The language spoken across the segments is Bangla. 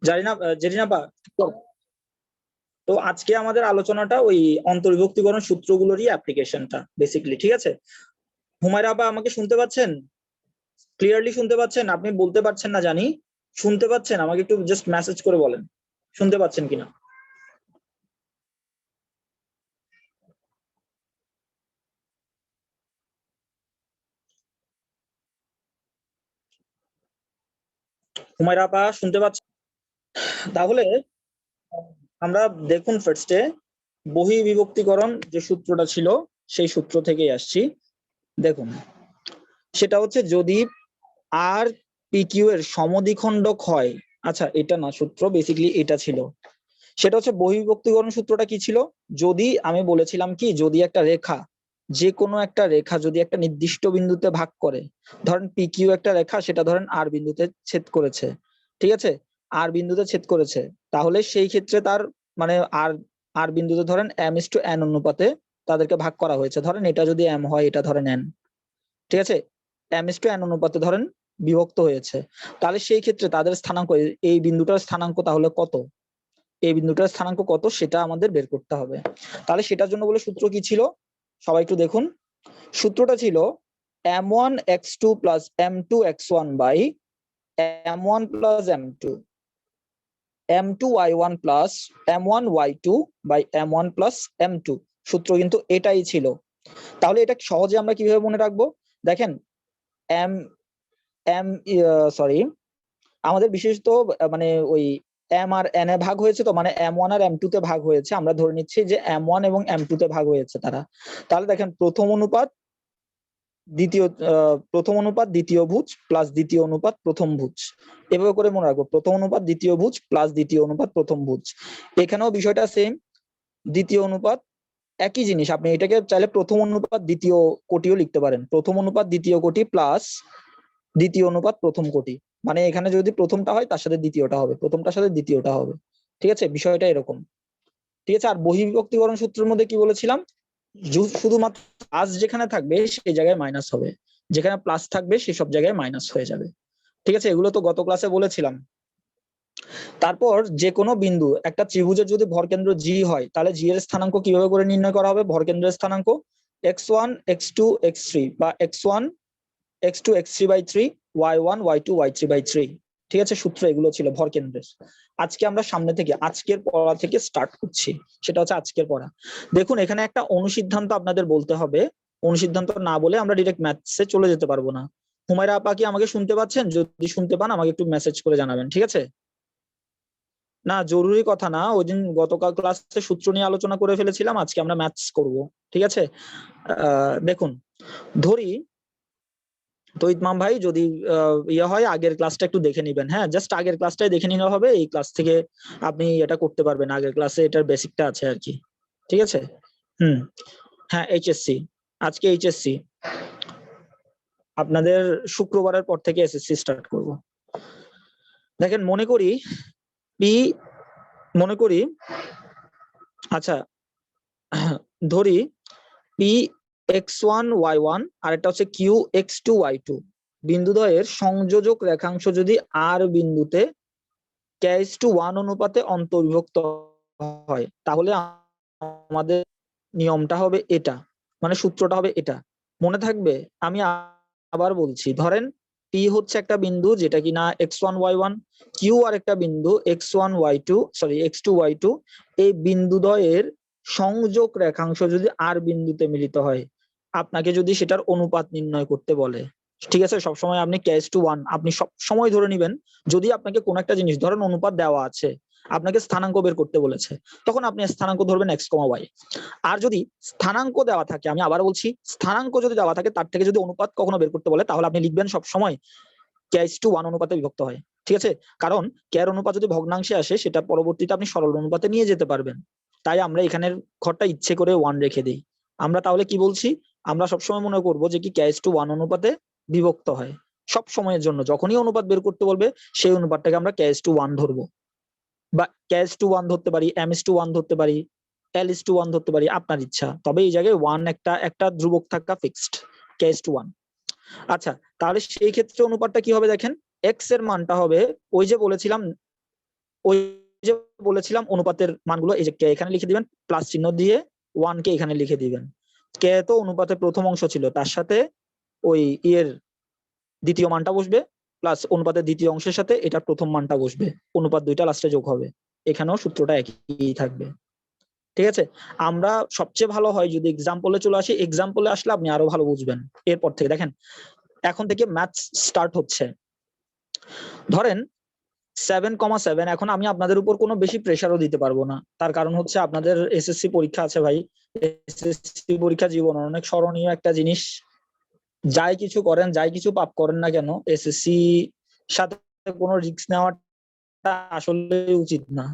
জানি না জেরিনা বা, তো আজকে আমাদের আলোচনাটা ওই অন্তর্বিভক্তিকরণ সূত্রগুলোরই অ্যাপ্লিকেশনটা বেসিক্যালি, ঠিক আছে? হুমায়রা আপা আমাকে শুনতে পাচ্ছেন? ক্লিয়ারলি শুনতে পাচ্ছেন? আপনি বলতে পারছেন না জানি, শুনতে পাচ্ছেন? আমাকে একটু জাস্ট মেসেজ করে বলেন শুনতে পাচ্ছেন কিনা। হুমায়রা আপা শুনতে পাচ্ছেন? তাহলে আমরা দেখুন ফার্স্টে বহিঃবিভক্তিকরণ যে সূত্রটা ছিল সেই সূত্র থেকেই আসছি। দেখুন সেটা হচ্ছে যদি আর পিকিউ এর সমদ্বিখণ্ডক হয়, আচ্ছা এটা না সূত্র, বেসিক্যালি এটা ছিল, সেটা হচ্ছে বহিঃবিভক্তিকরণ সূত্রটা কি ছিল, যদি আমি বলেছিলাম কি যদি একটা রেখা, যে কোনো একটা রেখা যদি একটা নির্দিষ্ট বিন্দুতে ভাগ করে, ধরেন পিকিউ একটা রেখা, সেটা ধরেন আর বিন্দুতে ছেদ করেছে, ঠিক আছে, আর বিন্দুতে ছেদ করেছে, তাহলে সেই ক্ষেত্রে তার মানে আর আর বিন্দুতে ধরেন m/n অনুপাতে তাদেরকে ভাগ করা হয়েছে, ধরেন এটা যদি m হয় এটা ধরেন n, ঠিক আছে, m/n অনুপাতে ধরেন বিভক্ত হয়েছে, তাহলে সেই ক্ষেত্রে তাদের স্থানাঙ্ক, এই বিন্দুটার স্থানাঙ্ক তাহলে কত, এই বিন্দুটার স্থানাঙ্ক কত সেটা আমাদের বের করতে হবে। তাহলে সেটার জন্য বলে সূত্র কি ছিল, সবাই একটু দেখুন, সূত্রটা ছিল m1x2 plus m2x1 by m1 plus m2, m2y1 plus m1y2 by m1 plus m2, সূত্র কিন্তু এটাই ছিল। তাহলে এটা সহজে আমরা কিভাবে মনে রাখবো, দেখেন এম এম সরি আমাদের বিশেষত মানে ওই এম আর এন এ ভাগ হয়েছে, তো মানে m1 আর m2 তে ভাগ হয়েছে, আমরা ধরে নিচ্ছি যে m1 এবং m2 তে ভাগ হয়েছে তারা। তাহলে দেখেন প্রথম অনুপাত দ্বিতীয় ভুজ প্লাস দ্বিতীয় অনুপাত প্রথম ভুজ, এভাবে করে মনে রাখবো, প্রথম অনুপাত দ্বিতীয় ভুজ প্লাস দ্বিতীয় অনুপাত প্রথম ভুজ। এখানেও বিষয়টা সেম, দ্বিতীয় অনুপাত, একই জিনিস, আপনি এটাকে চাইলে প্রথম অনুপাত দ্বিতীয় কোটিও লিখতে পারেন, প্রথম অনুপাত দ্বিতীয় কোটি প্লাস দ্বিতীয় অনুপাত প্রথম কোটি, মানে এখানে যদি প্রথমটা হয় তার সাথে দ্বিতীয়টা হবে, প্রথমটার সাথে দ্বিতীয়টা হবে, ঠিক আছে, বিষয়টা এরকম, ঠিক আছে। আর বহিঃবিভক্তিকরণ সূত্রের মধ্যে কি বলেছিলাম, শুধুমাত্র প্লাস যেখানে থাকবে সেই জায়গায় মাইনাস হবে, যেখানে প্লাস থাকবে সেই সব জায়গায় মাইনাস হয়ে যাবে, ঠিক আছে, এগুলো তো গত ক্লাসে বলেছিলাম। তারপর যে কোনো বিন্দু, একটা ত্রিভুজের যদি ভরকেন্দ্র জি হয়, তাহলে জি এর স্থানাঙ্ক কিভাবে করে নির্ণয় করা হবে, ভরকেন্দ্রের স্থানাঙ্ক x1 x2 x3 বা x1 x2 x3/3 y1 y2 y3/3, ঠিক আছে, সূত্র এগুলো ছিল ভরকেন্দ্রের। আজকে আমরা সামনে থেকে আজকের পড়া থেকে স্টার্ট করছি, সেটা হচ্ছে আজকের পড়া। দেখুন এখানে একটা অনুসিদ্ধান্ত আপনাদের বলতে হবে, অনুসিদ্ধান্ত না বলে আমরা ডিরেক্ট ম্যাথসে চলে যেতে পারবো না। হুমায়রা আপা কি আমাকে শুনতে পাচ্ছেন? যদি শুনতে পান আমাকে একটু মেসেজ করে জানাবেন, ঠিক আছে? না জরুরি কথা না, ওই দিন গতকাল ক্লাসে সূত্র নিয়ে আলোচনা করে ফেলেছিলাম, আজকে আমরা ম্যাথস করব, ঠিক আছে। দেখুন ধরি তো ইতমাম ভাই যদি ইয়ে হয় আগের ক্লাসটা একটু দেখে নিবেন, হ্যাঁ জাস্ট আগের ক্লাসটাই দেখে নিলে হবে, এই ক্লাস থেকে আপনি এটা করতে পারবেন, আগের ক্লাসে এটার বেসিকটা আছে আর কি, ঠিক আছে। হুম, হ্যাঁ এইচএসসি, আজকে এইচএসসি, আপনাদের শুক্রবারের পর থেকে এসএসসি স্টার্ট করব। দেখেন পি মনে করি আচ্ছা ধরি পি x1 y1 আর একটা হচ্ছে কিউ x2 y2, বিন্দুদ্বয়ের সংযোজক রেখাংশ যদি আর বিন্দুতে k:1 অনুপাতে অন্তর্বিভক্ত হয়, তাহলে আমাদের নিয়মটা হবে এটা, মানে সূত্রটা হবে এটা, মনে থাকবে? আমি আবার বলছি, ধরেন পি হচ্ছে একটা বিন্দু যেটা কিনা x1 y1, কিউ আর একটা বিন্দু x2 y2, এই বিন্দুদ্বয়ের সংযোগ রেখাংশ যদি আর বিন্দুতে মিলিত হয়, আপনাকে যদি সেটার অনুপাত নির্ণয় করতে বলে, ঠিক আছে, সবসময় আপনি k:1 আপনি সব সময় ধরে নিবেন, যদি আপনাকে কোন একটা জিনিস ধরেন অনুপাত দেওয়া আছে, আপনাকে স্থানাঙ্ক বের করতে বলেছে, তখন আপনি স্থানাঙ্ক ধরবেন x, y। আর যদি স্থানাঙ্ক দেওয়া থাকে, আমি আবার বলছি স্থানাঙ্ক যদি দেওয়া থাকে তার থেকে যদি অনুপাত কখনো বের করতে বলে, তাহলে আপনি লিখবেন সব সময় k:1 অনুপাতে বিভক্ত হয়, ঠিক আছে, কারণ k এর অনুপাত যদি ভগ্নাংশে আসে সেটা পরবর্তীতে আপনি সরল অনুপাতে নিয়ে যেতে পারবেন, তাই আমরা এখানের ঘরটা ইচ্ছে করে 1 রেখে দিই। আমরা তাহলে কি বলছি, আমরা সবসময় মনে করব যে কি k:1 অনুপাতে বিভক্ত হয়, সব সময়ের জন্য যখনই অনুপাত বের করতে বলবে সেই অনুপাতটাকে আমরা k:1 ধরবো, বা k:1 ধরতে পারি, m:1 ধরতে পারি, l:1 ধরতে পারি, আপনার ইচ্ছা, তবে এই জায়গায় 1 একটা ধ্রুবক থাকা ফিক্সড, k:1। আচ্ছা তাহলে সেই ক্ষেত্রে অনুপাতটা কি হবে দেখেন, x এর মানটা হবে ওই যে বলেছিলাম ওই যে বলেছিলাম অনুপাতের মানগুলো এই যে কে এখানে লিখে দিবেন, প্লাস চিহ্ন দিয়ে 1 কে এখানে লিখে দিবেন। কে তো অনুপাতের প্রথম অংশ ছিল, তার সাথে ওই এর দ্বিতীয় মানটা বসবে, প্লাস অনুপাতের দ্বিতীয় অংশের সাথে এটা প্রথম মানটা বসবে, অনুপাত দুইটা লাস্টে যোগ হবে। এখানেও সূত্রটা একই থাকবে। ঠিক আছে, আমরা সবচেয়ে ভালো হয় যদি এক্সাম্পলে চলে আসি, এক্সাম্পলে আসলে আপনি আরো ভালো বুঝবেন। এরপর থেকে দেখেন, এখন থেকে ম্যাথস স্টার্ট হচ্ছে। ধরেন 7,7, এখন আমি আপনাদের উপর কোনো বেশি প্রেসারও দিতে পারবো না, তার কারণ হচ্ছে আপনাদের এসএসসি পরীক্ষা আছে ভাই। এসএসসি পরীক্ষা জীবনের অনেক স্মরণীয় একটা জিনিস। যাই কিছু করেন, যাই কিছু পাপ করেন না কেন, এসএসসি সাথে কোনো রিস্ক নেওয়াটা আসলে উচিত না।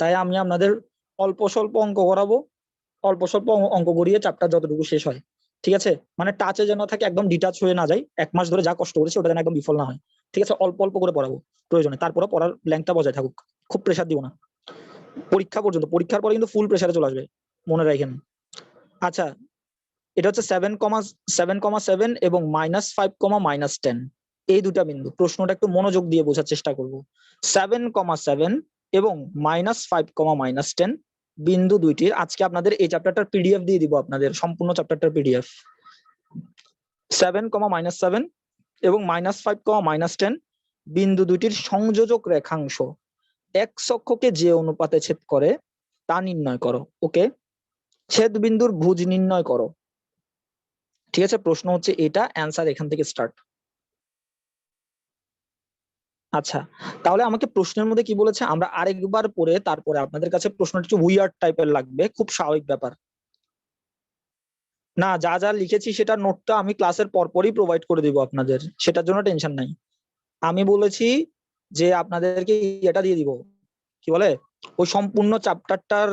তাই আমি আপনাদের অল্প স্বল্প অঙ্ক করাবো, অল্প স্বল্প অঙ্ক করিয়ে চ্যাপ্টার যতটুকু শেষ হয়। ঠিক আছে, মানে টাচে যেন থাকে, একদম ডিটাচ হয়ে না যায়, 1 মাস ধরে যা কষ্ট করেছে ওটা যেন একদম বিফল না হয়। ঠিক আছে, অল্প অল্প করে পড়াবো প্রয়োজনে, তারপরে পড়ার ল্যাংটা বজায় থাকুক, খুব প্রেসার দিব না পরীক্ষা পর্যন্ত। পরীক্ষার পরে কিন্তু ফুল প্রেসারে চলে আসবে, মনে রাখেন। আচ্ছা, এটা হচ্ছে 7,7 এবং -5, -10, এই দুটা বিন্দু। প্রশ্নটা একটু মনোযোগ দিয়ে বোঝার চেষ্টা করব। 7,7 এবং -5, -10 বিন্দু দুইটির, আজকে আপনাদের এই চ্যাপ্টারটার পিডিএফ দিয়ে দিব, আপনাদের সম্পূর্ণ চ্যাপ্টারটার পিডিএফ। 7, -7 এবং -5, -10 বিন্দু দুইটির সংযোজক রেখাংশ এক্স অক্ষকে যে অনুপাতে ছেদ করে তা নির্ণয় করো। ওকে, ছেদ বিন্দুর ভুজ নির্ণয় করো। ঠিক আছে, প্রশ্ন হচ্ছে এটা, অ্যান্সার এখান থেকে স্টার্ট। আচ্ছা, তাহলে আমাকে প্রশ্নের মধ্যে কি বলেছে আমরা আরেকবার পড়ে তারপরে আপনাদের কাছে প্রশ্নটা একটু উইয়ার্ড টাইপের লাগবে, খুব স্বাভাবিক ব্যাপার। না, যা যা লিখেছি সেটা নোটটা আমি ক্লাসের পরপরই প্রোভাইড করে দিব আপনাদের, সেটার জন্য টেনশন নাই। আমি বলেছি যে আপনাদেরকে এটা দিয়ে দিব, কি বলে, ওই সম্পূর্ণ চ্যাপ্টারটার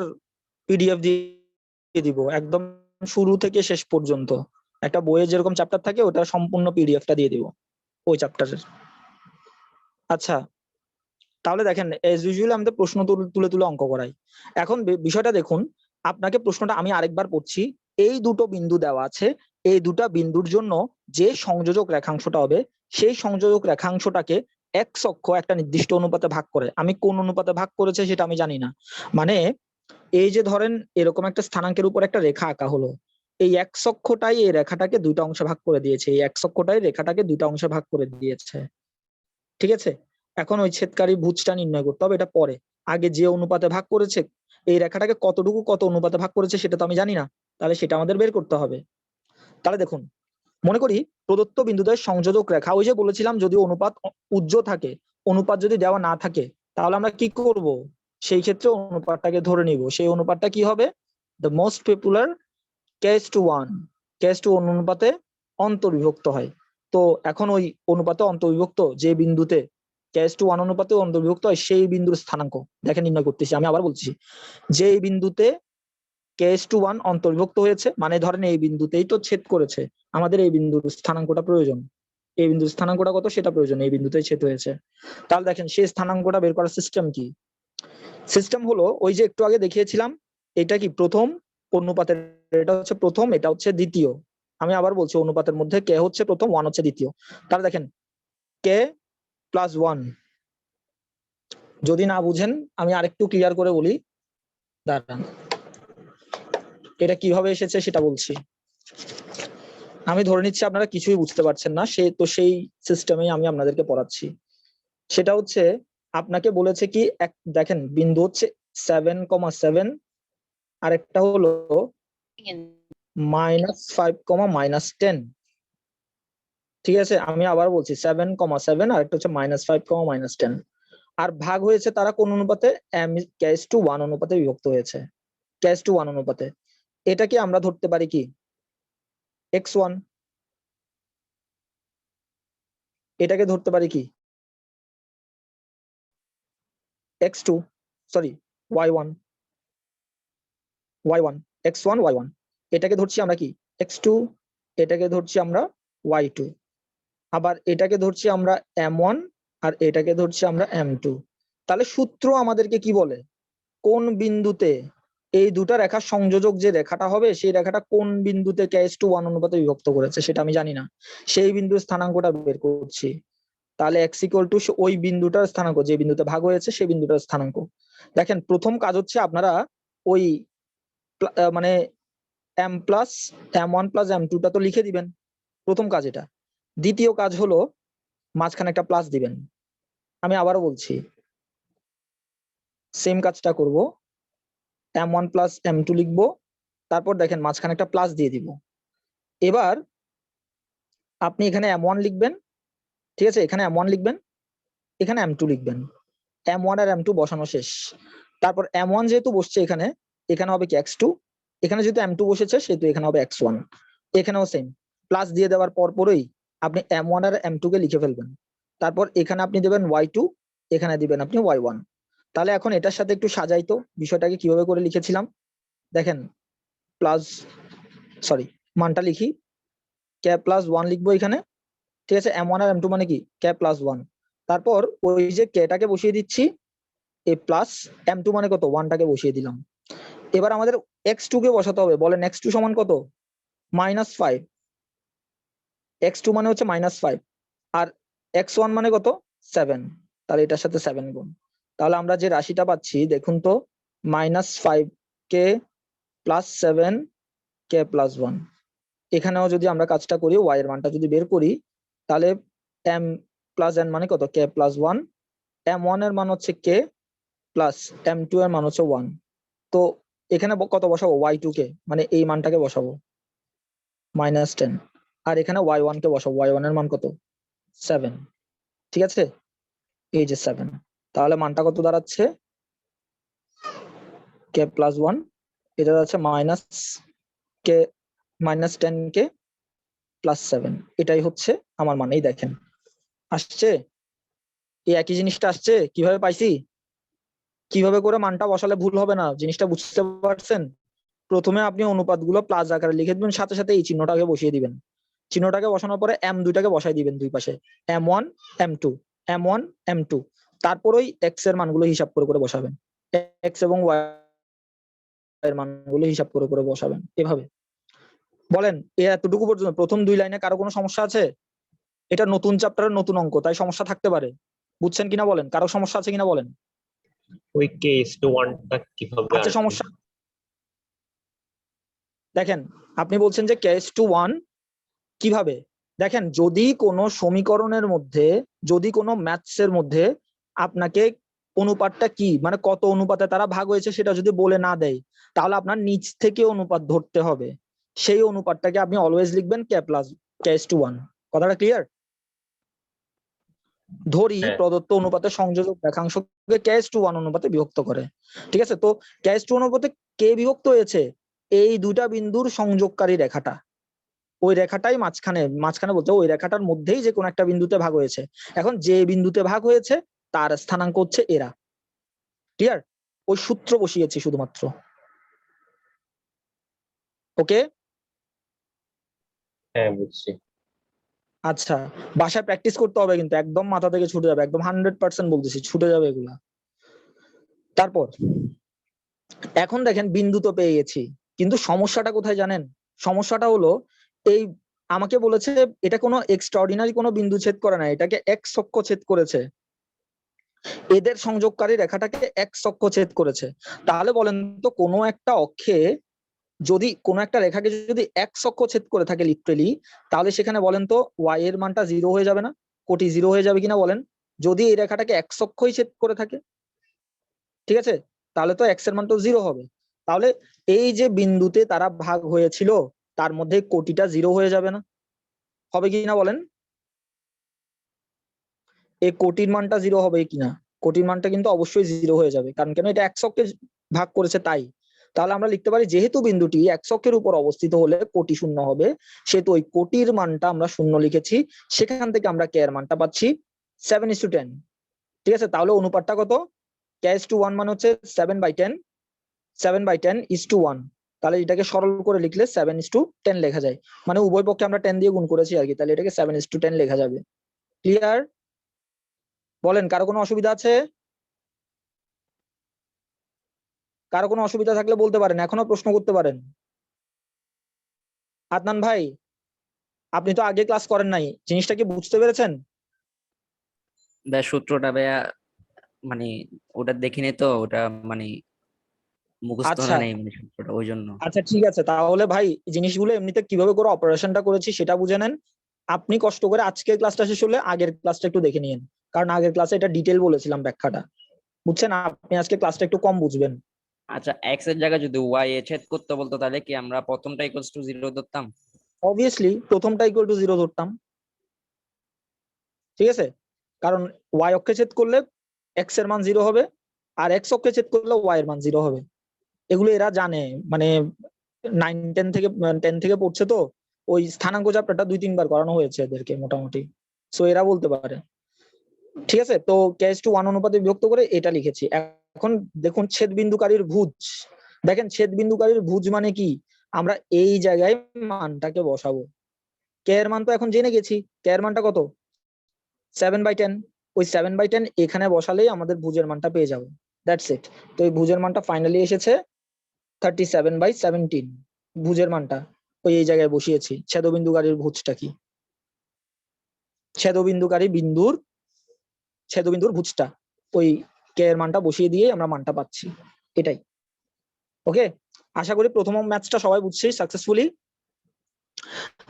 পিডিএফ দিয়ে দিব, একদম শুরু থেকে শেষ পর্যন্ত। একটা বইয়ে যেরকম চ্যাপ্টার থাকে ওটা সম্পূর্ণ পিডিএফটা দিয়ে দিব ওই চ্যাপ্টারের। আচ্ছা, তাহলে দেখেন, এজ ইউজুয়ালি আমাদের প্রশ্ন তুলে তুলে অঙ্ক করাই। এখন বিষয়টা দেখুন, আপনাকে প্রশ্নটা আমি আরেকবার পড়ছি। এই দুটো বিন্দু দেওয়া আছে, এই দুটা বিন্দুর জন্য যে সংযোজক রেখাংশটা হবে, সেই সংযোজক রেখাংশটাকে এক্স অক্ষ একটা নির্দিষ্ট অনুপাতে ভাগ করে। আমি কোন অনুপাতে ভাগ করেছে সেটা আমি জানি না, মানে এই যে ধরেন এরকম একটা স্থানাঙ্কের উপর একটা রেখা আঁকা হলো, এই এক্স অক্ষটাই এই রেখাটাকে দুইটা অংশে ভাগ করে দিয়েছে, এই এক্স অক্ষটাই রেখাটাকে দুইটা অংশে ভাগ করে দিয়েছে। ঠিক আছে, এখন ওই ছেদকারী ভুজটা নির্ণয় করতে হবে, এটা পরে। আগে যে অনুপাতে ভাগ করেছে, এই রেখাটাকে কতটুকু কত অনুপাতে ভাগ করেছে সেটা তো আমি জানি না, তাহলে সেটা আমাদের বের করতে হবে। তাহলে দেখুন, মনে করি প্রদত্ত বিন্দুদ্বয়ের সংযোজক রেখা, ওই যে বলেছিলাম যদি অনুপাত উজ্জ থাকে, অনুপাত যদি দেওয়া না থাকে তাহলে আমরা কি করব, সেই ক্ষেত্রে অনুপাতটাকে ধরে নিব। সেই অনুপাতটা কি হবে, the most popular k:1, k:1 অনুপাতে অন্তর্বিভক্ত হয়। তো এখন ওই অনুপাতে অন্তর্বিভক্ত যে বিন্দুতে k:1 অনুপাতে অন্তর্বিভক্ত হয় সেই বিন্দুর স্থানাঙ্ক দেখে নির্ণয় করতেছি। আমি আবার বলছি, যে বিন্দুতে k:1 অন্তর্বিভক্ত হয়েছে, মানে ধরেন এই বিন্দুতেই তো ছেদ করেছে, আমাদের এই বিন্দুর স্থানাঙ্কটা প্রয়োজন। এই বিন্দুর স্থানাঙ্কটা কত সেটা প্রয়োজন, এই বিন্দুতেই ছেদ হয়েছে। তাহলে দেখেন সেই স্থানাঙ্কটা বের করার সিস্টেম কি। সিস্টেম হলো ওই যে একটু আগে দেখিয়েছিলাম, এটা কি প্রথম অনুপাতের, এটা হচ্ছে প্রথম, এটা হচ্ছে দ্বিতীয়। আমি আবার বলছি, অনুপাতের মধ্যে কে হচ্ছে প্রথম, 1 হচ্ছে দ্বিতীয়। তাহলে দেখেন k+1, যদি না বুঝেন আমি আরেকটু ক্লিয়ার করে বলি, দাঁড়ান, এটা কিভাবে এসেছে সেটা বলছি। আমি ধরে নিচ্ছি আপনারা কিছুই বুঝতে পারছেন না, সেই সিস্টেমেই আমি আপনাদেরকে পড়াচ্ছি। সেটা হচ্ছে আপনাকে বলেছে কি, দেখেন বিন্দু হচ্ছে 7,7, আর একটা হলো -5, -10। ঠিক আছে, আমি আবার বলছি 7,7 আর একটা হচ্ছে -5, -10, আর ভাগ হয়েছে তারা কোন অনুপাতে, k:1 অনুপাতে বিভক্ত হয়েছে, k:1 অনুপাতে। এটাকে আমরা ধরতে পারি কি x1, এটাকে ধরতে পারি কি x2, sorry y1, x1 y1, এটাকে ধরছি আমরা কি x2, এটাকে ধরছি আমরা y2, আবার এটাকে ধরছি আমরা m1, আর এটাকে ধরছি আমরা m2। তাহলে সূত্র আমাদেরকে কি বলে, কোন বিন্দুতে এই দুটা রেখার সংযোজক যে রেখাটা হবে সেই রেখাটা কোন বিন্দুতে k:1 অনুপাতে বিভক্ত করেছে সেটা আমি জানি না, সেই বিন্দুর স্থানাঙ্কটা বের করছি। তাহলে এক্স ইকুয়াল টু ওই বিন্দুটার স্থানাঙ্ক, যে বিন্দুতে ভাগ হয়েছে সেই বিন্দুটার স্থানাঙ্ক। দেখেন প্রথম কাজ হচ্ছে আপনারা ওই মানে m+m1+m2টা তো লিখে দিবেন, প্রথম কাজ এটা। দ্বিতীয় কাজ হলো মাঝখানে একটা প্লাস দিবেন। আমি আবারও বলছি, সেম কাজটা করব, m1+m2 লিখবো, তারপর দেখেন মাঝখানে একটা প্লাস দিয়ে দিব। এবার আপনি এখানে m1 লিখবেন, ঠিক আছে, এখানে m1 লিখবেন, এখানে m2 লিখবেন। m1 আর m2 বসানো শেষ। তারপর m1 যেহেতু বসছে এখানে, এখানে হবে কি x2, এখানে যেহেতু m2 বসেছে সেহেতু এখানে হবে x1। এখানেও সেম, প্লাস দিয়ে দেওয়ার পরই আপনি m1 আর m2 কে লিখে ফেলবেন। তারপর এখানে আপনি দেবেন y2, এখানে দিবেন আপনি y1। তাহলে এখন এটার সাথে একটু সাজাই তো বিষয়টাকে কিভাবে করে লিখেছিলাম। দেখেন প্লাস, সরি, মানটা লিখি, k+1 লিখবো এখানে, ঠিক আছে। m1 আর m2 মানে কি k+1। তারপর ওই যে kটাকে বসিয়ে দিচ্ছি, a প্লাস m2 মানে কত 1টাকে বসিয়ে দিলাম। এবার আমাদের x2 কে বসাতে হবে। বলেন x2 সমান কত? -5। x2 মানে হচ্ছে -5, আর x1 মানে কত 7। তাহলে এটার সাথে 7 গুণ। তাহলে আমরা যে রাশিটা পাচ্ছি দেখুন তো, -5k + 7k+1। এখানেও যদি আমরা কাজটা করি, y এর মানটা যদি বের করি, তাহলে m+n মানে কত k+1, m1 এর মান হচ্ছে k প্লাস m2 এর মান হচ্ছে 1। তো এখানে কত বসাবো? y2 কে, মানে এই মানটাকে বসাবো -10, আর এখানে y1 কে বসাবো, y1 এর মান কত 7, ঠিক আছে, এই যে 7। তাহলে মানটা কত দাঁড়াচ্ছে? k+1, এটা দাঁড়াচ্ছে -10k+7। এটাই হচ্ছে আমার মান। এই দেখেন আসছে, এই একই জিনিসটা আসছে। কিভাবে পাইছি, কিভাবে করে মানটা বসালে ভুল হবে না, জিনিসটা বুঝতে পারছেন? প্রথমে আপনি অনুপাতগুলো প্লাস আকারে লিখে দিবেন, সাথে সাথে এই চিহ্নটাকে বসিয়ে দিবেন। চিহ্নটাকে বসানোর পরে m2টাকে বসাই দিবেন দুই পাশে, m1 m2 m1 m2। তারপর ওই এক্স এর মানগুলো হিসাব করে করে বসাবেন, এক্স এবং ওয়াই এর মানগুলো হিসাব করে করে বসাবেন এভাবে। বলেন এতটুকু পর্যন্ত প্রথম 2 লাইনে কারো কোনো সমস্যা আছে? এটা নতুন চ্যাপ্টারের নতুন অঙ্ক, তাই সমস্যা থাকতে পারে। বুঝছেন কিনা বলেন, কারো সমস্যা আছে কিনা বলেন। ওই k:1 টা কিভাবে আছে আসবে? সমস্যা? দেখেন আপনি বলছেন যে k:1 কিভাবে। দেখেন যদি কোনো সমীকরণের মধ্যে, যদি কোনো ম্যাথস এর মধ্যে আপনাকে অনুপাতটা কি, মানে কত অনুপাতে তারা ভাগ হয়েছে সেটা যদি বলে না দেয়, তাহলে আপনার নিচ থেকে অনুপাত ধরতে হবে। সেই অনুপাতটাকে আপনি অলওয়েজ লিখবেন k+k:1। কথাটা ক্লিয়ার? ধরি হ্যাঁ, প্রদত্ত অনুপাতের সংযোজক রেখাংশকে k:1 অনুপাতে বিভক্ত করে, ঠিক আছে। তো k:1 অনুপাতে কে বিভক্ত হয়েছে? এই দুটা বিন্দুর সংযোগকারী রেখাটা, ওই রেখাটাই মাঝখানে, মাঝখানে বলতে ওই রেখাটার মধ্যেই যে কোনো একটা বিন্দুতে ভাগ হয়েছে। এখন যে বিন্দুতে ভাগ হয়েছে তার স্থানাঙ্ক হচ্ছে এরা। ক্লিয়ার? ওই সূত্র বসিয়েছি শুধুমাত্র। ওকে, হ্যাঁ বুঝছি। আচ্ছা, বাসায় প্র্যাকটিস করতে হবে কিন্তু, একদম মাথা থেকে ছুটে যাবে, একদম 100% বলতেছি, ছুটে যাবে এগুলা। তারপর এখন দেখেন বিন্দু তো পেয়ে গেছি, কিন্তু সমস্যাটা কোথায় জানেন? সমস্যাটা হলো এই, আমাকে বলেছে এটা কোনো এক্সট্রাঅর্ডিনারি কোনো বিন্দু ছেদ করে না, এটাকে এক্স অক্ষ ছেদ করেছে। এদের সংযোগকারী রেখাটাকে এক্স অক্ষ ছেদ করেছে। তাহলে বলেন তো কোনো একটা অক্ষে, যদি কোনো একটা রেখাকে যদি এক্স অক্ষ ছেদ করে থাকে লিটারেলি, তাহলে সেখানে বলেন তো ওয়াই এর মানটা 0 হয়ে যাবে না? কোটি 0 হয়ে যাবে কিনা বলেন, যদি এই রেখাটাকে এক্স অক্ষই ছেদ করে থাকে, ঠিক আছে। তাহলে তো এক্স এর মান তো 0 হবে। তাহলে এই যে বিন্দুতে তারা ভাগ হয়েছিল তার মধ্যে কোটিটা 0 হয়ে যাবে না? হবে কিনা বলেন, এই কোটির মানটা 0 হবে কিনা? কোটির মানটা কিন্তু অবশ্যই 0 হয়ে যাবে, কারণ কেন, এটা এক্স অক্ষে ভাগ করেছে তাই। তাহলে আমরা লিখতে পারি যেহেতু বিন্দুটি এক্স অক্ষের উপর অবস্থিত হলে কোটি শূন্য হবে, সেহেতু ওই কোটির মানটা আমরা শূন্য লিখেছি। সেখান থেকে আমরা কে এর মানটা পাচ্ছি 7:10, ঠিক আছে। তাহলে অনুপাতটা কত? k:1 মানে হচ্ছে 7/10, 7/10:1। তাহলে এটাকে সরল করে লিখলে 7:10 লেখা যায়, মানে উভয় পক্ষে আমরা 10 দিয়ে গুণ করেছি আর কি, তাহলে এটাকে 7:10 লেখা যাবে। ক্লিয়ার? বলেন কারো কোনো অসুবিধা আছে? কারো কোনো অসুবিধা থাকলে বলতে পারেন, এখনো প্রশ্ন করতে পারেন। আদনান ভাই, আপনি তো আগে ক্লাস করেন নাই, জিনিসটা কি বুঝতে পেরেছেন? ভাইয়া সূত্রটা ভাইয়া মানে ওটা দেখিনি তো, ওটা মানে মুখস্থ আচ্ছা না নেই মানে সূত্রটা, ওই জন্য। আচ্ছা ঠিক আছে, তাহলে ভাই এই জিনিসগুলো এমনিতে কিভাবে করে অপারেশনটা করেছি সেটা বুঝে নেন। আপনি কষ্ট করে আজকের ক্লাসটা শেষ হলে আগের ক্লাসটা একটু দেখে নিন, কারণ আগের ক্লাসে এটা ডিটেল বলেছিলাম ব্যাখ্যাটা, বুঝছেন? আপনি আজকে ক্লাসটা একটু কম বুঝবেন। আচ্ছা, এক্স এর জায়গায় যদি ওয়াই এ ছেদ করতে বলতো তাহলে কি আমরা প্রথমটা ইকুয়ালস টু 0 ধরতাম? অবভিয়াসলি প্রথমটা ইকুয়াল টু 0 ধরতাম, ঠিক আছে? কারণ ওয়াই অক্ষে ছেদ করলে এক্স এর মান 0 হবে, আর এক্স অক্ষে ছেদ করলে ওয়াই এর মান 0 হবে। এগুলো এরা জানে, মানে 9 10 থেকে পড়ছে তো, ওই স্থানাঙ্ক চ্যাপ্টারটা 2 3 বার করানো হয়েছে এদেরকে মোটামুটি, সো এরা বলতে পারে। ঠিক আছে, তো k:1 অনুপাতে বিভক্ত করে এটা লিখেছি। এখন দেখুন ছেদ বিন্দুকারীর ভুজ, দেখেন ছেদ বিন্দুকারীর ভুজ মানে কি, আমরা এই জায়গায় মানটাকে বসাবো। কে এর মান তো এখন জেনে গেছি, কে এর মানটা কত, 7/10। ওই 7/10 এখানে বসালেই আমাদের ভুজের মানটা পেয়ে যাবো, দ্যাটস ইট। তো এই ভুজের মানটা ফাইনালি এসেছে 37/17। ভুজের মানটা ওই এই জায়গায় বসিয়েছি। ছেদবিন্দুকারীর ভুজটা কি, ছেদবিন্দুকারী বিন্দুর ছেদবিন্দুর ভুজটা, ওই কে এর মানটা বসিয়ে দিয়ে আমরা মানটা পাচ্ছি, এটাই। ওকে, আশা করি প্রথম ম্যাথটা সবাই বুঝছি সাকসেসফুলি।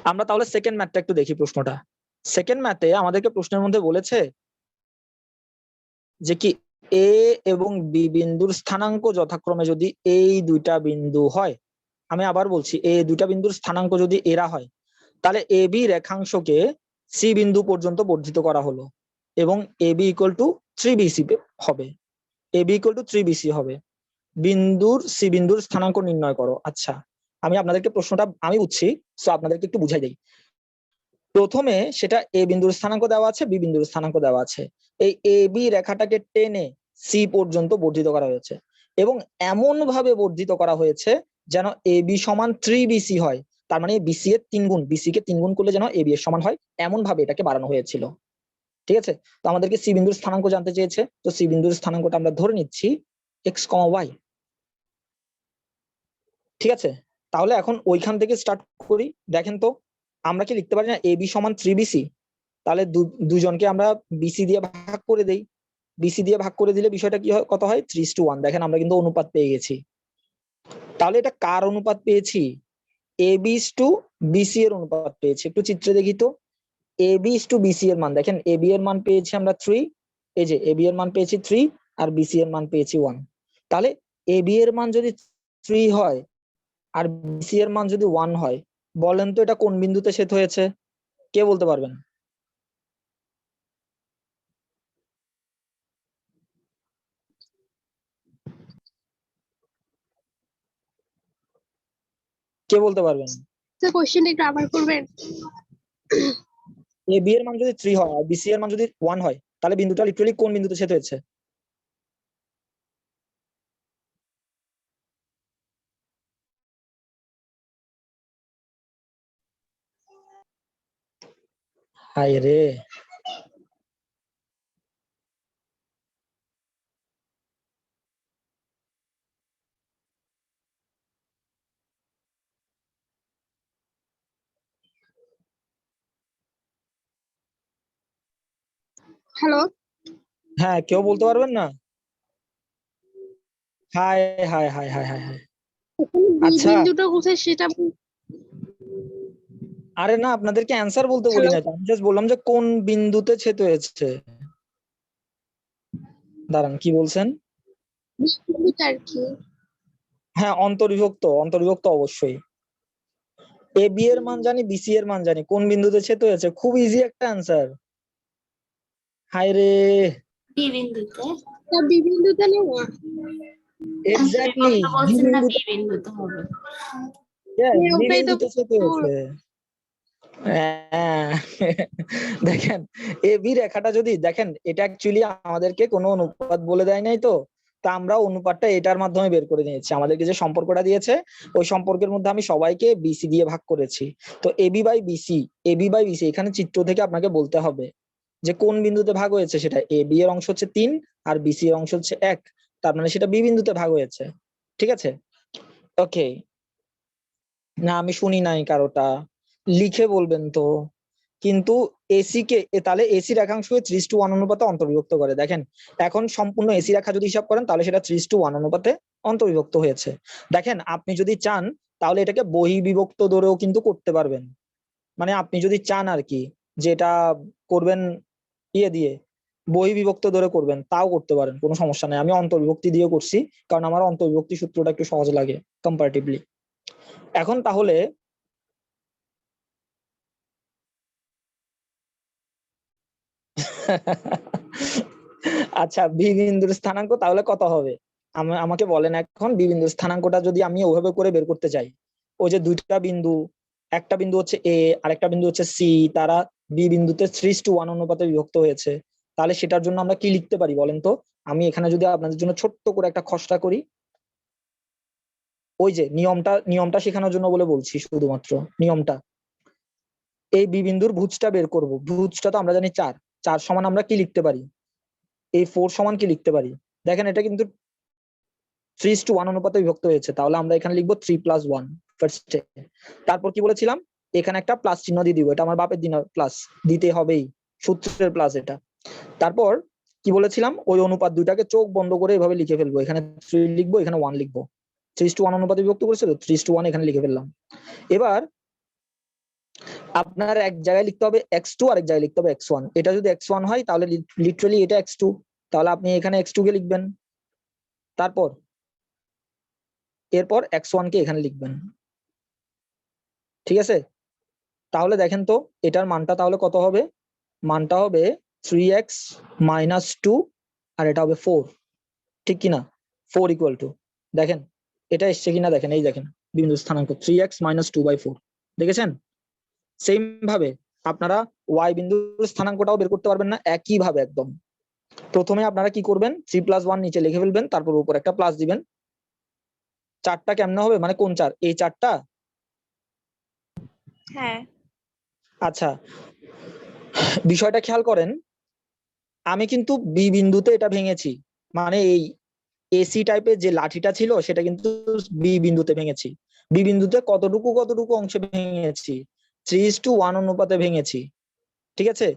আমরা তাহলে সেকেন্ড ম্যাথটা একটু দেখি। প্রশ্নটা, সেকেন্ড ম্যাথে আমাদেরকে প্রশ্নের মধ্যে বলেছে যে কি এ এবং বি বিন্দুর স্থানাঙ্ক যথাক্রমে যদি এই দুইটা বিন্দু হয়, আমি আবার বলছি, এই দুইটা বিন্দুর স্থানাঙ্ক যদি এরা হয়, তাহলে এ বি রেখাংশকে সি বিন্দু পর্যন্ত বর্ধিত করা হলো এবং A B equal to 3BC হবে। A B equal to 3BC হবে। বিন্দুর সি বিন্দুর স্থানাঙ্ক নির্ণয় করো। আচ্ছা, আমি আপনাদেরকে প্রশ্নটা আমি বুঝছি, সো আপনাদেরকে একটু বুঝাই দেই। প্রথমে সেটা এ বিন্দুর স্থানাঙ্ক দেওয়া আছে, বি বিন্দুর স্থানাঙ্ক দেওয়া আছে। এই এ বি রেখাটাকে টেনে সি পর্যন্ত বর্ধিত করা হয়েছে এবং এমন ভাবে বর্ধিত করা হয়েছে যেন এ বি সমান 3BC হয়। তার মানে বিসি এর 3 গুণ, বিসি কে 3 গুণ করলে যেন এ বি এর সমান হয়, এমন ভাবে এটাকে বাড়ানো হয়েছিল। ঠিক আছে, তো আমাদেরকে সি বিন্দুর স্থানাঙ্ক জানতে চেয়েছে, তো সি বিন্দুর স্থানাঙ্কটা আমরা ধরে নিচ্ছি এক্স কমা ওয়াই। ঠিক আছে, তাহলে এখন ওইখান থেকে স্টার্ট করি। দেখেন তো, আমরা কি লিখতে পারি না এ বি সমান 3BC? তাহলে দুজনকে আমরা বিসি দিয়ে ভাগ করে দেই। বিসি দিয়ে ভাগ করে দিলে বিষয়টা কি হয়, কত হয়, 3:1। দেখেন আমরা কিন্তু অনুপাত পেয়ে গেছি। তাহলে এটা কার অনুপাত পেয়েছি, এ বি টু বিসি এর অনুপাত পেয়েছি। একটু চিত্রে দেখি তো, এ বি টু বিসি এর মান, দেখেন এ বি এর মান পেয়েছি আমরা 3, এই যে এ বি এর মান পেয়েছি 3 আর বিসি এর মান পেয়েছি 1। তাহলে এ বি এর মান যদি 3 হয় আর বিসি এর মান যদি 1 হয়, বলেন তো এটা কোন বিন্দুতে ছেদ হয়েছে, কে বলতে পারবেন? কে বলতে পারবেন? স্যার কোশ্চেনটা একটু আবার করবেন? এ বি এর মান যদি 3 হয় আর বিসি এর মান যদি 1 হয়, তাহলে বিন্দুটা লিটারালি কোন বিন্দুতে ছেদ হয়েছে? হায় রে, হ্যালো, হ্যাঁ কেউ বলতে পারবেন না? হায় হায় হায় হায় হায় হায়। বি আচ্ছা, বিন্দুটা কোথায় সেটা আরে না, আপনাদেরকে অ্যান্সার বলতে বলি হ্যালো, না, আমি জাস্ট বললাম যে কোন বিন্দুতে ছেদ হয়েছে। দাঁড়ান, কি বলছেন? বিন্দুটা আর কি? হ্যাঁ অন্তর্বিভক্ত, অন্তর্বিভক্ত অবশ্যই। এ বি এর মান জানি, বিসি এর মান জানি, কোন বিন্দুতে ছেদ হয়েছে, খুব ইজি একটা অ্যান্সার। হায় রে, বি বিন্দুতে। বি বিন্দুতে না, এক্স্যাক্টলি আপনি বি বলছেন না বিন্দুতে, বি বিন্দুতে হবে। বি ওটাই তো বিন্দুতে ছেদ হয়েছে। হ্যাঁ, দেখেন এ বি রেখাটা যদি দেখেন, এটা অ্যাকচুয়ালি আমাদেরকে কোনো অনুপাত বলে দেয় নাই তো, তা আমরা অনুপাতটা এটার মাধ্যমে বের করে নিয়েছি। আমাদেরকে যে সম্পর্কটা দিয়েছে ওই সম্পর্কের মধ্যে আমি সবাইকে বিসি দিয়ে ভাগ করেছি। তো AB by BC, AB by BC, এখানে চিত্র থেকে আপনাকে বলতে হবে যে কোন বিন্দুতে ভাগ হয়েছে। সেটা এ বি এর অংশ হচ্ছে 3 আর বিসি এর অংশ হচ্ছে 1, তার মানে সেটা বি বিন্দুতে ভাগ হয়েছে। ঠিক আছে, ওকে। না আমি শুনি নাই কারোটা, লিখে বলবেন তো। কিন্তু এসি কে তাহলে এসি রেখাংশকে 3:1 অনুপাতে অন্তর্বিভক্ত করে। দেখেন এখন সম্পূর্ণ এসি রেখা যদি হিসাব করেন তাহলে সেটা 3:1 অনুপাতে অন্তর্বিভক্ত হয়েছে। দেখেন আপনি যদি চান তাহলে এটাকে বহির্বিভক্ত ধরেও কিন্তু করতে পারবেন, মানে আপনি যদি চান আর কি যেটা করবেন ইয়ে দিয়ে বহির্বিভক্ত ধরে করবেন তাও করতে পারেন, কোনো সমস্যা নেই। আমি অন্তর্বিভক্তি দিয়েও করছি কারণ আমার অন্তর্বিভক্তি সূত্রটা একটু সহজ লাগে কম্পারেটিভলি। এখন তাহলে আচ্ছা বি বিন্দুর স্থানাঙ্ক তাহলে কত হবে আমাকে বলেন। এখন বি বিন্দুর স্থানাঙ্কটা যদি আমি ওইভাবে করে বের করতে চাই, ওই যে দুইটা বিন্দু, একটা বিন্দু হচ্ছে এ আর একটা বিন্দু হচ্ছে সি, তারা বি বিন্দুতে 3:1 অনুপাতে বিভক্ত হয়েছে, তাহলে সেটার জন্য আমরা কি লিখতে পারি বলেন তো? আমি এখানে যদি আপনাদের জন্য ছোট্ট করে একটা খসড়া করি, ওই যে নিয়মটা শেখানোর জন্য বলে বলছি, শুধুমাত্র নিয়মটা। এই বি বিন্দুর ভুজটা বের করব, ভুজটা তো আমরা জানি 4, 4 সমান আমরা কি লিখতে পারি, এই 4 সমান কি লিখতে পারি? দেখেন এটা কিন্তু 3:1 অনুপাতে বিভক্ত হয়েছে, তাহলে আমরা এখানে লিখবো 3+1 ফার্স্টে। তারপর কি বলেছিলাম, এখানে একটা প্লাস চিহ্ন দিয়ে দিব, এটা আমার বাপের দিন প্লাস দিতে হবেই, সূত্রের প্লাস এটা। তারপর কি বলেছিলাম, ওই অনুপাত দুইটাকে চোখ বন্ধ করে এভাবে লিখে ফেলবো, এখানে 3 লিখবো এখানে 1 লিখবো, 3:1 অনুপাতে বিভক্ত করেছিল 3:1 এখানে লিখে ফেললাম। এবার আপনার এক জায়গায় লিখতে হবে x2 আর এক জায়গায় লিখতে হবে x1। এটা যদি x1 হয় তাহলে লিটারালি এটা x2, তাহলে আপনি এখানে x2 কে লিখবেন, তারপর এরপর x1 কে এখানে লিখবেন, ঠিক আছে? তাহলে দেখেন তো এটার মানটা তাহলে কত হবে, মানটা হবে 3x - 2 আর এটা হবে 4, ঠিক কিনা? 4 = দেখেন এটা এসছে কিনা দেখেন, এই দেখেন বিন্দু স্থানাঙ্ক 3x - 2/4, দেখেছেন? সেম ভাবে আপনারা y বিন্দুর স্থানাঙ্কটাও বের করতে পারবেন না, একই ভাবে একদম। প্রথমে আপনারা কি করবেন, 3+1 নিচে লিখে ফেলবেন, তারপর উপর একটা প্লাস দিবেন। 4টা কেমনে হবে, মানে কোন 4? এই 4টা? হ্যাঁ। আচ্ছা বিষয়টা খেয়াল করেন, আমি কিন্তু বি বিন্দুতে এটা ভেঙেছি, মানে এই এসি টাইপের যে লাঠিটা ছিল সেটা কিন্তু বি বিন্দুতে ভেঙেছি। বি বিন্দুতে কতটুকু অংশে ভেঙেছি, 3:1 অনুপাতে ভেঙেছি, ঠিক আছে?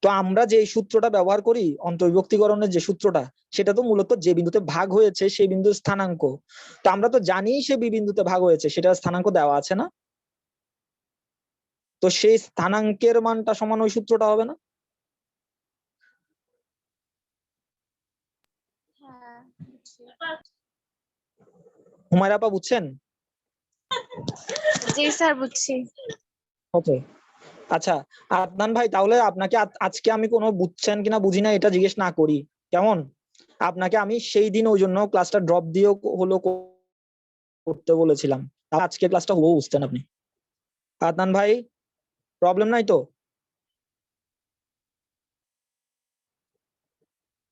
তো আমরা যে সূত্রটা ব্যবহার করি অন্তর্বিভক্তিকরণের যে সূত্রটা, সেটা তো মূলত যে বিন্দুতে ভাগ হয়েছে সেই বিন্দুর স্থানাঙ্ক। তো আমরা তো জানি সে বি বিন্দুতে ভাগ হয়েছে, সেটার স্থানাঙ্ক দেওয়া আছে না? তো সেই স্থানাঙ্কের মানটা সমান ওই সূত্রটা হবে না? হ্যাঁ, হুমায়রা আপা বুঝছেন? জি স্যার বুঝছি। ওকে আচ্ছা আদনান ভাই, তাহলে আপনাকে আজকে আমি কোনো বুঝছেন কিনা বুঝি না এটা জিজ্ঞেস না করি, কেমন? আপনাকে আমি সেই দিন ওই জন্য ক্লাসটা ড্রপ দিয়েও হলো করতে বলেছিলাম, আজকে ক্লাসটা হবো বুঝতেন আপনি। আদনান ভাই প্রবলেম নাই তো?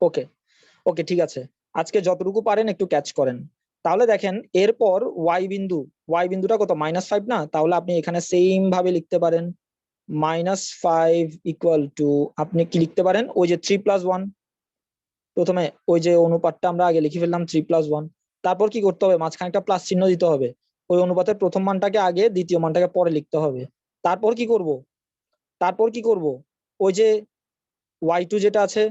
ওকে ওকে ঠিক আছে, আজকে যতটুকু পারেন একটু ক্যাচ করেন। তাহলে দেখেন এরপর ওয়াই বিন্দুটা কত, -5 না? তাহলে আপনি এখানে সেম ভাবে লিখতে পারেন -5 = আপনি কি লিখতে পারেন, ওই যে 3+1, প্রথমে ওই যে অনুপাতটা আমরা আগে লিখে ফেললাম 3+1, তারপর কি করতে হবে, মাঝখানে একটা প্লাস চিহ্ন দিতে হবে, ওই অনুপাতের প্রথম মানটাকে আগে দ্বিতীয় মানটাকে পরে লিখতে হবে। তারপর কি করব, ওই যে y2 যেটা আছে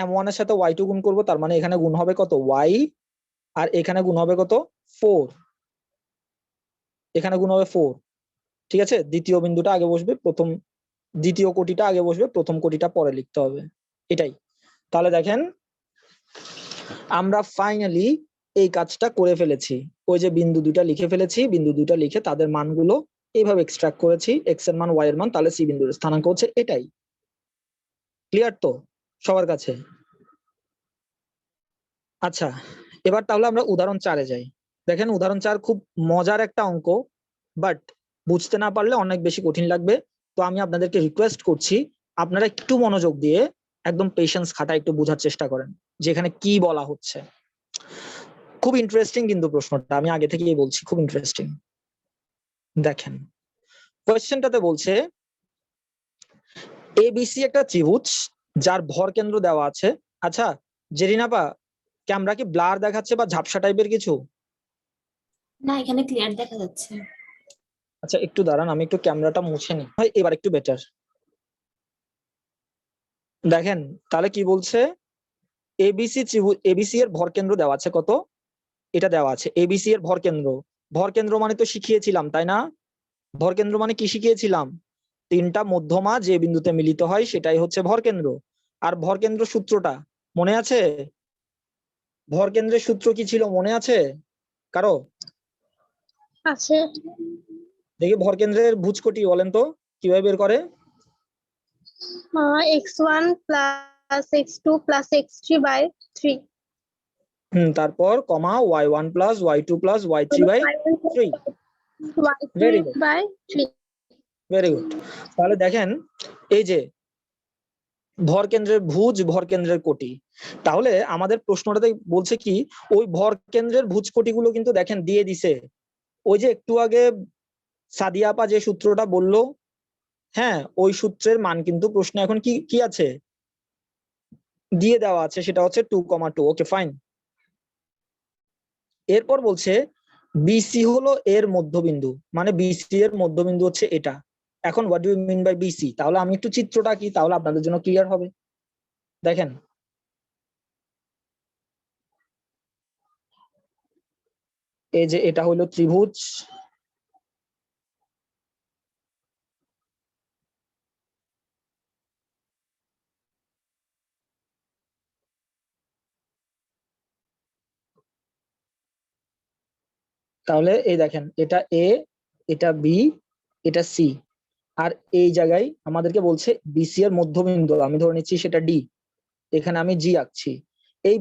m1 এর সাথে y2 গুণ করব, তার মানে এখানে গুণ হবে কত y, আর এখানে গুণ হবে কত 4, এখানে গুণ হবে 4, ঠিক আছে? দ্বিতীয় বিন্দুটা আগে বসবে, দ্বিতীয় কোটিটা আগে বসবে, প্রথম কোটিটা পরে লিখতে হবে, এটাই। তাহলে দেখেন আমরা ফাইনালি এই কাজটা করে ফেলেছি, ওই যে বিন্দু দুটা লিখে ফেলেছি, বিন্দু দুটা লিখে তাদের মানগুলো এইভাবে এক্সট্রাক্ট করেছি, x এর মান y এর মান, তাহলে সি বিন্দুর স্থানাঙ্ক হচ্ছে এটাই। ক্লিয়ার তো সবার কাছে? আচ্ছা এবার তাহলে আমরা উদাহরণ 4-এ যাই। দেখেন উদাহরণ 4 খুব মজার একটা অঙ্ক, বাট বুঝতে না পারলে অনেক বেশি কঠিন লাগবে। তো আমি আপনাদেরকে রিকোয়েস্ট করছি আপনারা একটু মনোযোগ দিয়ে একদম পেশেন্স খাটায় একটু বোঝার চেষ্টা করেন যে এখানে কি বলা হচ্ছে। খুব ইন্টারেস্টিং কিন্তু প্রশ্নটা, আমি আগে থেকেই বলছি খুব ইন্টারেস্টিং। দেখেন কোয়েশ্চেনটাতে বলছে এবিসি একটা ত্রিভুজ যার ভর কেন্দ্র দেওয়া আছে। আচ্ছা জেরিনাপা ক্যামেরা কি ব্লার দেখাচ্ছে বা ঝাপসা টাইপের কিছু? না, এখানে ক্লিয়ার দেখা যাচ্ছে। আচ্ছা একটু দাঁড়ান, আমি একটু ক্যামেরাটা মুছে নিই, হয় এবার একটু বেটার। দেখেন তাহলে কি বলছে, এবিসি ত্রিভুজ, এবিসি এর ভরকেন্দ্র দেওয়া আছে কত, এটা দেওয়া আছে এবিসি এর ভরকেন্দ্র। ভরকেন্দ্র মানে তো শিখিয়েছিলাম তাই না, ভরকেন্দ্র মানে কি শিখিয়েছিলাম, তিনটা মধ্যমা যে বিন্দুতে মিলিত হয় সেটাই হচ্ছে ভরকেন্দ্র। আর ভরকেন্দ্র সূত্রটা মনে আছে, ভরকেন্দ্রের সূত্র কি ছিল মনে আছে কারো? আছে। দেখি ভরকেন্দ্রের ভুজ কোটি বলেন তো কিভাবে বের করে। x1 plus x2 plus x3 by 3 তারপর কমা y1 plus y2 plus y3 by 3। Very y3 good. by 3। Very good. তাহলে দেখেন এই যে ভরকেন্দ্রের ভুজ, ভরকেন্দ্রের কোটি, তাহলে আমাদের প্রশ্নটাতে বলছে কি ওই ভরকেন্দ্রের ভুজ কোটিগুলো কিন্তু দেখেন দিয়ে দিছে। ওই যে একটু আগে সাদিয়া আপা যে সূত্রটা বললো, হ্যাঁ ওই সূত্রের মান কিন্তু প্রশ্ন এখন কি কি আছে দিয়ে দেওয়া আছে, সেটা হচ্ছে 2,2। Okay fine. এরপর বলছে বিসি হলো এর মধ্যবিন্দু, মানে বিসি এর মধ্যবিন্দু হচ্ছে এটা। এখন what do you mean by BC, তাহলে আমি একটু চিত্রটা কি তাহলে আপনাদের জন্য ক্লিয়ার হবে। দেখেন এই যে এটা হলো ত্রিভুজ, তাহলে এই দেখেন এটা এ, এটা বি, এটা সি, আর এই জায়গায় আমাদেরকে বলছে বিসি এর মধ্যবিন্দু আমি ধরে নিচ্ছি সেটা ডি, এখানে আমি জি আঁকছি। এই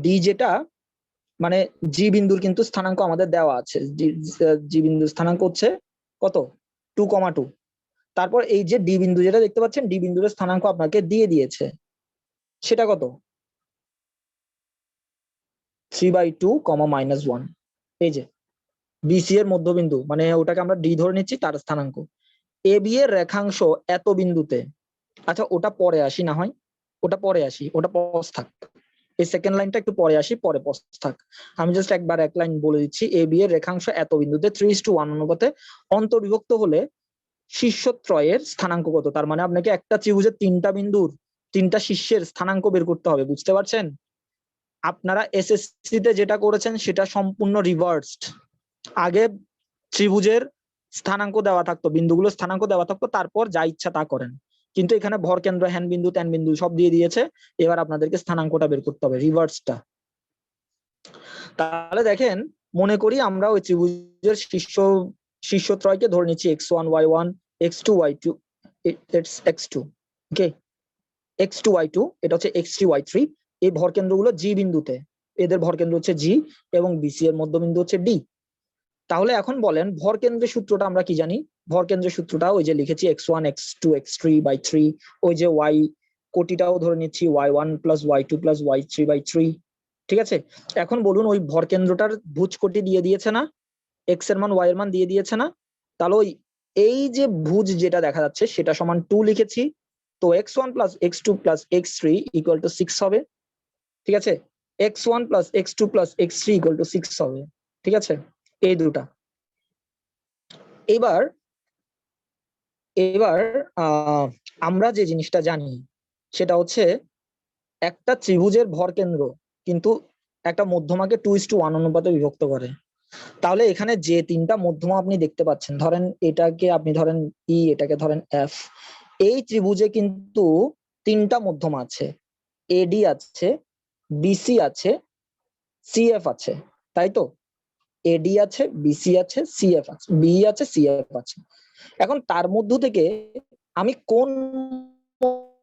ডি যেটা মানে জি বিন্দুর কিন্তু স্থানাঙ্ক আমাদের দেওয়া আছে, জি বিন্দুর স্থানাঙ্ক হচ্ছে কত 2,2। তারপর এই যে ডি বিন্দু যেটা দেখতে পাচ্ছেন, ডি বিন্দুর স্থানাঙ্ক আপনাকে দিয়ে দিয়েছে, সেটা কত 3/2, -1। এই যে বিসি এর মধ্যবিন্দু মানে ওটাকে আমরা ডি ধরে নিচ্ছি, তার স্থানাঙ্ক। এ বি এর রেখাংশ এত বিন্দুতে, আচ্ছা ওটা পরে আসি না হয়, ওটা পরে আসি, ওটা পজ থাক, এই সেকেন্ড লাইনটা একটু পরে আসি, পরে পজ থাক। আমি জাস্ট একবার এক লাইন বলে দিচ্ছি, এ বি এর রেখাংশ এত বিন্দুতে 3:1 অনুপাতে অন্তর্বিভক্ত হলে শীর্ষত্রয়ের স্থানাঙ্ক কত। তার মানে আপনাকে একটা ত্রিভুজের তিনটা বিন্দুর তিনটা শীর্ষের স্থানাঙ্ক বের করতে হবে, বুঝতে পারছেন? আপনারা এসএসসি তে যেটা করেছেন সেটা সম্পূর্ণ রিভার্সড। আগে ত্রিভুজের স্থানাঙ্ক দেওয়া থাকতো, বিন্দুগুলো স্থানাঙ্ক দেওয়া থাকতো, তারপর যা ইচ্ছা তা করেন। কিন্তু এখানে ভরকেন্দ্র, হ্যান বিন্দু, ত্যান বিন্দু সব দিয়ে দিয়েছে, এবার আপনাদেরকে স্থানাঙ্কটা বের করতে হবে, রিভার্সটা। তাহলে দেখেন মনে করি আমরা ওই ত্রিভুজের শীর্ষত্রয়কে ধরে নিচ্ছি x1 y1 x2 y2, it's x2, okay x2 y2, এটা হচ্ছে x3 y3। এই ভরকেন্দ্রগুলো জি বিন্দুতে, এদের ভরকেন্দ্র হচ্ছে জি এবং বিসি এর মধ্যবিন্দু হচ্ছে ডি। তাহলে এখন বলেন ভরকেন্দ্রের সূত্রটা আমরা কি জানি, ভরকেন্দ্রের সূত্রটা ওই যে লিখেছি x1 x2 x3/3, ওই যে y কোটিটাও ধরে নিচ্ছি y1 plus y2 plus y3/3, ঠিক আছে? এখন বলুন ওই ভরকেন্দ্রটার ভুজ কোটি দিয়ে দিয়েছে না, x এর মান y এর মান দিয়ে দিয়েছে না, তাহলে ওই এই যে ভুজ যেটা দেখা যাচ্ছে সেটা সমান 2 লিখেছি, তো x1 plus x2 plus x3 equal to 6 হবে, ঠিক আছে? x1 plus x2 plus x3 equal to 6 হবে, ঠিক আছে? এই দুটা। এবার এবার আমরা যে জিনিসটা জানি সেটা হচ্ছে একটা ত্রিভুজের ভরকেন্দ্র কিন্তু একটা মধ্যমাকে 2:1 অনুপাতে বিভক্ত করে। তাহলে এখানে যে তিনটা মধ্যমা আপনি দেখতে পাচ্ছেন, ধরেন এটাকে আপনি ধরেন ই, এটাকে ধরেন এফ, এই ত্রিভুজে কিন্তু তিনটা মধ্যমা আছে, এডি আছে, বিসি আছে, সিএফ আছে, তাই তো? এডি আছে, বিসি আছে, সিএফ আছে, বি আছে, সিএফ আছে। এখন তার মধ্য থেকে আমি কোন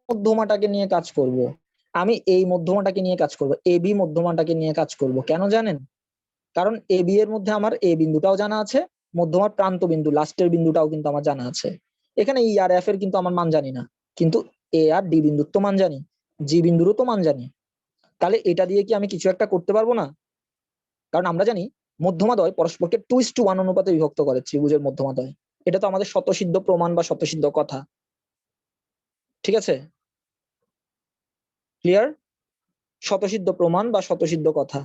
মধ্যমাটাকে নিয়ে কাজ করব, আমি এই মধ্যমাটাকে নিয়ে কাজ করব, এ বি মধ্যমাটাকে নিয়ে কাজ করব। কেন জানেন? কারণ এ বি এর মধ্যে আমার এ বিন্দুটাও জানা আছে, মধ্যমার প্রান্ত বিন্দু লাস্টের বিন্দুটাও কিন্তু আমার জানা আছে। এখানে ই আর এফ এর কিন্তু আমার মান জানি না, কিন্তু এ আর ডি বিন্দুর তো মান জানি, জি বিন্দুরও তো মান জানি। তাহলে এটা দিয়ে কি আমি কিছু একটা করতে পারবো না? কারণ আমরা জানি মধ্যমাদ্বয় পরস্পরকে 2:1 অনুপাতে বিভক্ত করে ত্রিভুজের মধ্যমাদ্বয়, এটা তো আমাদের স্বতঃসিদ্ধ প্রমাণ বা স্বতঃসিদ্ধ কথা, ঠিক আছে? ক্লিয়ার? স্বতঃসিদ্ধ প্রমাণ বা স্বতঃসিদ্ধ কথা,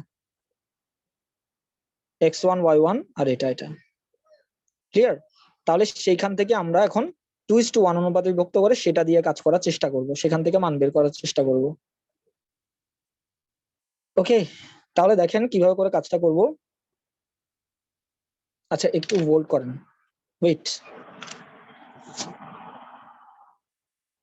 x1 y1 আর এটা ক্লিয়ার? তাহলে সেইখান থেকে আমরা এখন 2:1 অনুপাতে বিভক্ত করে সেটা দিয়ে কাজ করার চেষ্টা করব, সেখান থেকে মান বের করার চেষ্টা করব। ওকে, তাহলে দেখেন কিভাবে করে কাজটা করব। আচ্ছা একটু হোল্ড করেন, ওয়েট।